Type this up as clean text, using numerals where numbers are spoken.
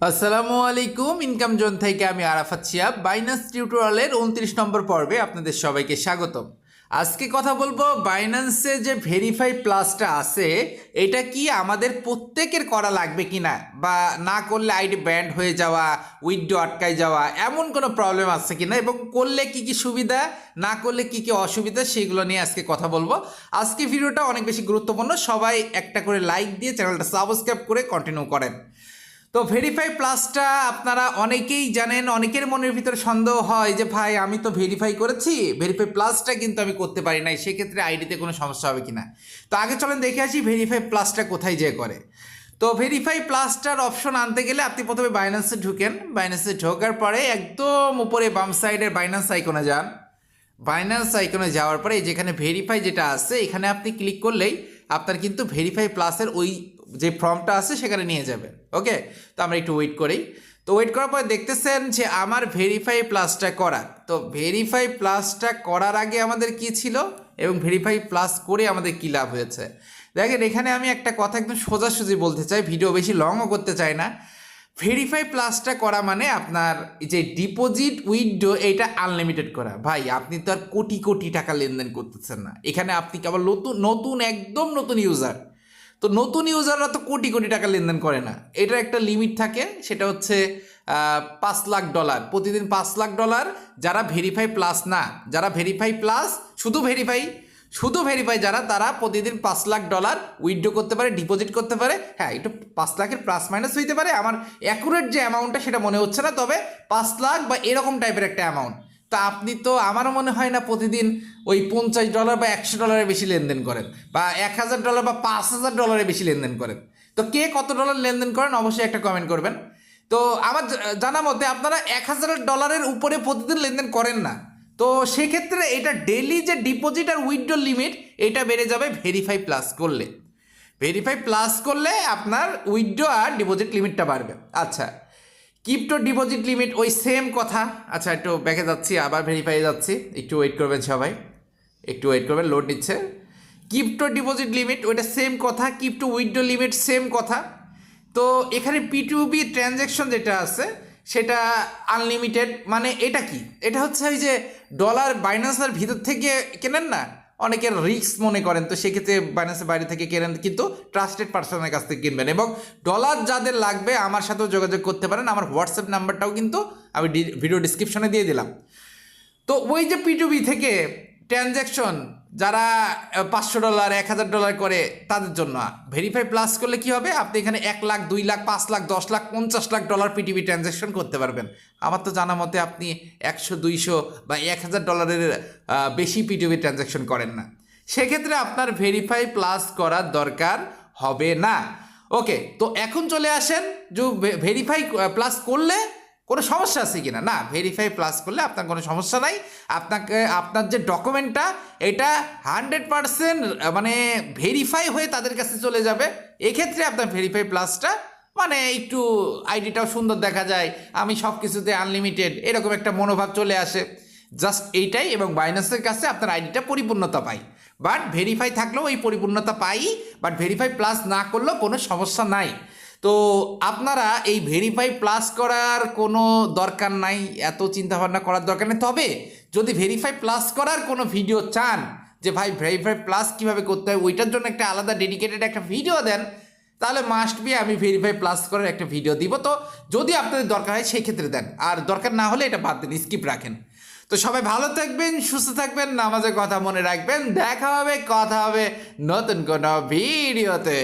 আসসালামু আলাইকুম। Income zone থেকে আমি আরাফাত শিহাব বাইন্যান্স টিউটোরিয়ালের 29 নম্বর পর্বে আপনাদের সবাইকে স্বাগতম। আজকে কথা বলবো বাইন্যান্সে যে ভেরিফাই প্লাসটা আছে এটা কি আমাদের প্রত্যেকের করা লাগবে কি না, বা না করলে আইডি ব্যান্ড হয়ে যাওয়া, উইথড্র আটকায় যাওয়া, এমন কোনো প্রবলেম আছে কি না, এবং করলে কি কি সুবিধা, না করলে কি কি অসুবিধা, সেগুলো নিয়ে আজকে কথা বলবো। আজকে ভিডিওটা অনেক বেশি গুরুত্বপূর্ণ, সবাই একটা করে লাইক দিয়ে চ্যানেলটা সাবস্ক্রাইব করে কন্টিনিউ করেন। তো ভেরিফাই প্লাসটা আপনারা অনেকেই জানেন, অনেকের মনের ভিতরে সন্দেহ হয় যে ভাই আমি তো ভেরিফাই করেছি, ভেরিফাই প্লাসটা কিন্তু আমি করতে পারি নাই, সেক্ষেত্রে আইডিতে কোনো সমস্যা হবে কিনা। তো আগে চলেন দেখে আসি ভেরিফাই প্লাসটা কোথায় যেয়ে করে। তো ভেরিফাই প্লাসটার অপশন আনতে গেলে আপনি প্রথমে বাইন্যান্সে ঢুকেন। বাইন্যান্সে ঢোকার পরে একদম উপরে বাম সাইডের বাইন্যান্স আইকনে যান। বাইন্যান্স আইকনে যাওয়ার পরে যেখানে ভেরিফাই যেটা আছে এখানে আপনি ক্লিক করলেই আপনার কিন্তু ভেরিফাই প্লাসের ওই যে ফর্মটা আছে সেখানে নিয়ে যাবে। ওকে, তো আমরা একটু ওয়েট করি। তো ওয়েট করার পরে দেখতেছেন যে আমার ভেরিফাই প্লাসটা করা। তো ভেরিফাই প্লাসটা করার আগে আমাদের কি ছিল এবং ভেরিফাই প্লাস করে আমাদের কী লাভ হয়েছে। দেখেন এখানে আমি একটা কথা একদম সোজাসুজি বলতে চাই, ভিডিও বেশি লংও করতে চাই না। ভেরিফাই প্লাসটা করা মানে আপনার যে ডিপোজিট উইথড্র এইটা আনলিমিটেড করা। ভাই আপনি তো আর কোটি কোটি টাকা লেনদেন করতেছেন না, এখানে আপনি কেবল নতুন নতুন একদম নতুন ইউজার। তো নতুন ইউজাররা তো কোটি কোটি টাকা লেনদেন করে না, এটার একটা লিমিট থাকে, সেটা হচ্ছে $5 লাখ প্রতিদিন। $5 লাখ যারা ভেরিফাই প্লাস না, যারা ভেরিফাই প্লাস শুধু ভেরিফাই যারা, তারা প্রতিদিন $5 লাখ উইথড্র করতে পারে, ডিপোজিট করতে পারে। হ্যাঁ, একটু 5 লাখের প্লাস মাইনাস হইতে পারে, আমার অ্যাকুরেট যে অ্যামাউন্টটা সেটা মনে হচ্ছে না, তবে 5 লাখ বা এরকম টাইপের একটা অ্যামাউন্ট। তা আপনি তো, আমারও মনে হয় না প্রতিদিন ওই $50 বা $100 বেশি লেনদেন করেন, বা $1000 বা $5000 বেশি লেনদেন করেন। তো কে কত ডলার লেনদেন করেন অবশ্যই একটা কমেন্ট করবেন। তো আমার জানা মতে আপনারা $1000 উপরে প্রতিদিন লেনদেন করেন না। তো সেক্ষেত্রে এটা ডেইলি যে ডিপোজিট আর উইথড্র লিমিট এটা বেড়ে যাবে ভেরিফাই প্লাস করলে। ভেরিফাই প্লাস করলে আপনার উইথড্র আর ডিপোজিট লিমিটটা বাড়বে। আচ্ছা, ক্রিপ্টো ডিপোজিট লিমিট ওই সেম কথা। আচ্ছা, একটু ব্যাকে যাচ্ছি, আবার ভেরিফাই যাচ্ছি, একটু ওয়েট করবেন সবাই, একটু ওয়েট করবেন, লোড নিচ্ছে। ক্রিপ্টো ডিপোজিট লিমিট ওইটা সেম কথা, ক্রিপ্টো উইথড্র লিমিট সেম কথা। তো এখানে P2B ট্রানজ্যাকশন যেটা আছে সেটা আনলিমিটেড। মানে এটা কি, এটা হচ্ছে ওই যে ডলার বাইন্যান্সের ভিতর থেকে কেনেন না, অনেকের রিস্ক মনে করেন, তো সেক্ষেত্রে বাইন্যান্সের বাইরে থেকে কেনেন, কিন্তু ট্রাস্টেড পার্সনের কাছ থেকে কিনবেন। এবং ডলার যাদের লাগবে আমার সাথেও যোগাযোগ করতে পারেন, আমার হোয়াটসঅ্যাপ নাম্বারটাও কিন্তু আমি ভিডিও ডিসক্রিপশনে দিয়ে দিলাম। তো ওই যে P2B থেকে ট্রানজ্যাকশন যারা $500 $1000 করে তাদের জন্য ভেরিফাই প্লাস করলে কি হবে, আপনি এখানে 1 লাখ 2 লাখ 5 লাখ 10 লাখ $50 লাখ P2B ট্রানজ্যাকশন করতে পারবেন। আমার তো জানা মতে আপনি 100 200 বা $1000 বেশি P2B ট্রানজ্যাকশন করেন না, সেক্ষেত্রে আপনার ভেরিফাই প্লাস করার দরকার হবে না। ওকে, তো এখন চলে আসেন যে ভেরিফাই প্লাস করলে কোনো সমস্যা আছে কিনা। না, ভেরিফাই প্লাস করলে আপনার কোনো সমস্যা নাই। আপনাকে আপনার যে ডকুমেন্টটা এটা 100% মানে ভেরিফাই হয়ে তাদের কাছে চলে যাবে। এক্ষেত্রে আপনার ভেরিফাই প্লাসটা মানে একটু আইডিটাও সুন্দর দেখা যায়, আমি সব কিছুতে আনলিমিটেড এরকম একটা মনোভাব চলে আসে, জাস্ট এইটাই। এবং বাইন্যান্সের কাছে আপনার আইডিটা পরিপূর্ণতা পাই, বাট ভেরিফাই থাকলেও এই পরিপূর্ণতা পাই, বাট ভেরিফাই প্লাস না করলেও কোনো সমস্যা নাই। তো আপনারা এই ভেরিফাই প্লাস করার কোনো দরকার নাই, এত চিন্তাভাবনা করার দরকার নেই। তবে যদি ভেরিফাই প্লাস করার কোনো ভিডিও চান যে ভাই ভেরিফাই প্লাস কীভাবে করতে হয়, ওইটার জন্য একটা আলাদা ডেডিকেটেড একটা ভিডিও দেন, তাহলে মাস্ট বি আমি ভেরিফাই প্লাস করার একটা ভিডিও দিব। তো যদি আপনাদের দরকার হয় সেই ক্ষেত্রে দেন, আর দরকার না হলে এটা বাদ দেন, স্কিপ রাখেন। তো সবাই ভালো থাকবেন, সুস্থ থাকবেন, নামাজের কথা মনে রাখবেন। দেখা হবে, কথা হবে নতুন কোনো ভিডিওতে।